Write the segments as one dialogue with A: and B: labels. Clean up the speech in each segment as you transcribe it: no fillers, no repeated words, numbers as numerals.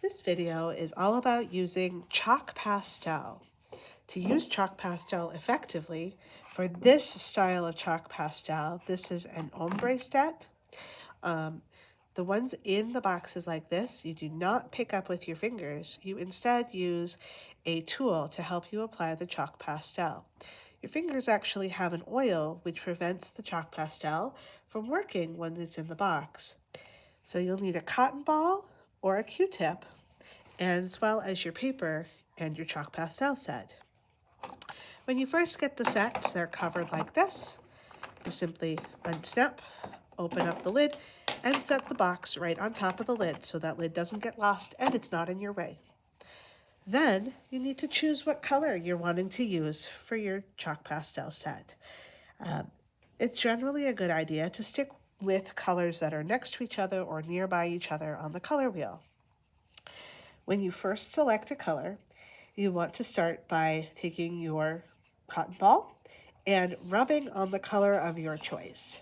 A: This video is all about using chalk pastel. To use chalk pastel effectively, for this style of chalk pastel, this is an ombre set. The ones in the boxes like this, you do not pick up with your fingers. You instead use a tool to help you apply the chalk pastel. Your fingers actually have an oil which prevents the chalk pastel from working when it's in the box. So you'll need a cotton ball or a Q-tip, as well as your paper and your chalk pastel set. When you first get the sets, they're covered like this. You simply unsnap, open up the lid, and set the box right on top of the lid so that lid doesn't get lost and it's not in your way. Then you need to choose what color you're wanting to use for your chalk pastel set. It's generally a good idea to stick with colors that are next to each other or nearby each other on the color wheel. When you first select a color, you want to start by taking your cotton ball and rubbing on the color of your choice.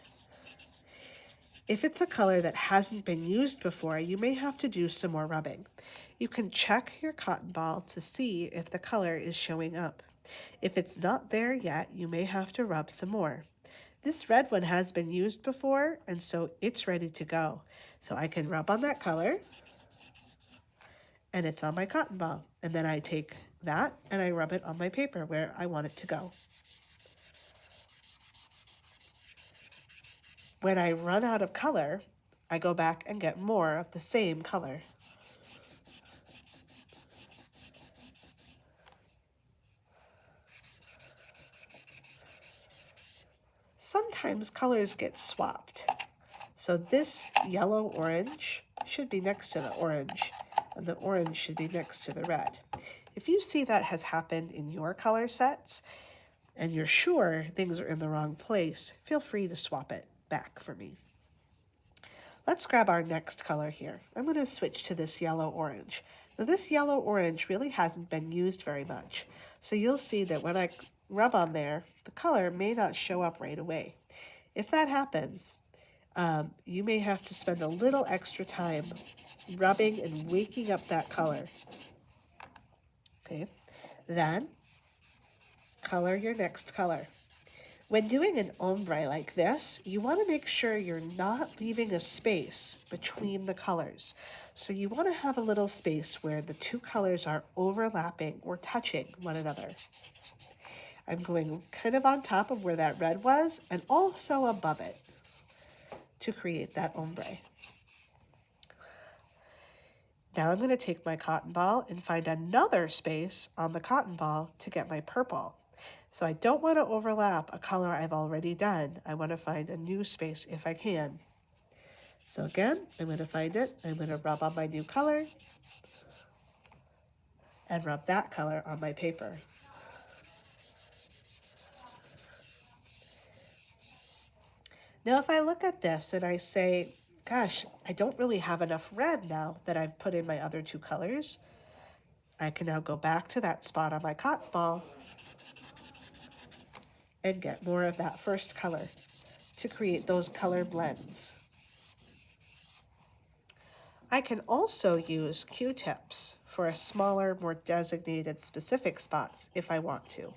A: If it's a color that hasn't been used before, you may have to do some more rubbing. You can check your cotton ball to see if the color is showing up. If it's not there yet, you may have to rub some more. This red one has been used before, and so it's ready to go. So I can rub on that color, and it's on my cotton ball. And then I take that and I rub it on my paper where I want it to go. When I run out of color, I go back and get more of the same color. Sometimes colors get swapped. So this yellow-orange should be next to the orange, and the orange should be next to the red. If you see that has happened in your color sets, and you're sure things are in the wrong place, feel free to swap it back for me. Let's grab our next color here. I'm going to switch to this yellow-orange. Now this yellow-orange really hasn't been used very much, so you'll see that when I rub on there, the color may not show up right away. If that happens, you may have to spend a little extra time rubbing and waking up that color. Okay, then color your next color. When doing an ombre like this, you want to make sure you're not leaving a space between the colors. So you want to have a little space where the two colors are overlapping or touching one another. I'm going kind of on top of where that red was and also above it to create that ombre. Now I'm going to take my cotton ball and find another space on the cotton ball to get my purple. So I don't want to overlap a color I've already done. I want to find a new space if I can. So again, I'm going to find it. I'm going to rub on my new color and rub that color on my paper. Now if I look at this and I say, gosh, I don't really have enough red now that I've put in my other two colors, I can now go back to that spot on my cotton ball and get more of that first color to create those color blends. I can also use Q-tips for a smaller, more designated specific spots if I want to.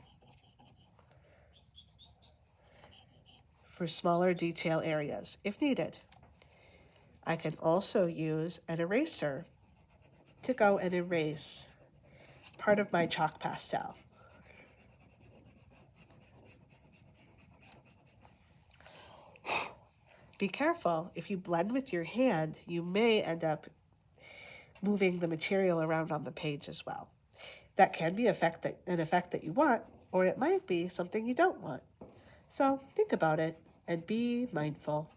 A: For smaller detail areas if needed. I can also use an eraser to go and erase part of my chalk pastel. Be careful, if you blend with your hand, you may end up moving the material around on the page as well. That can be an effect that you want, or it might be something you don't want. So think about it and be mindful.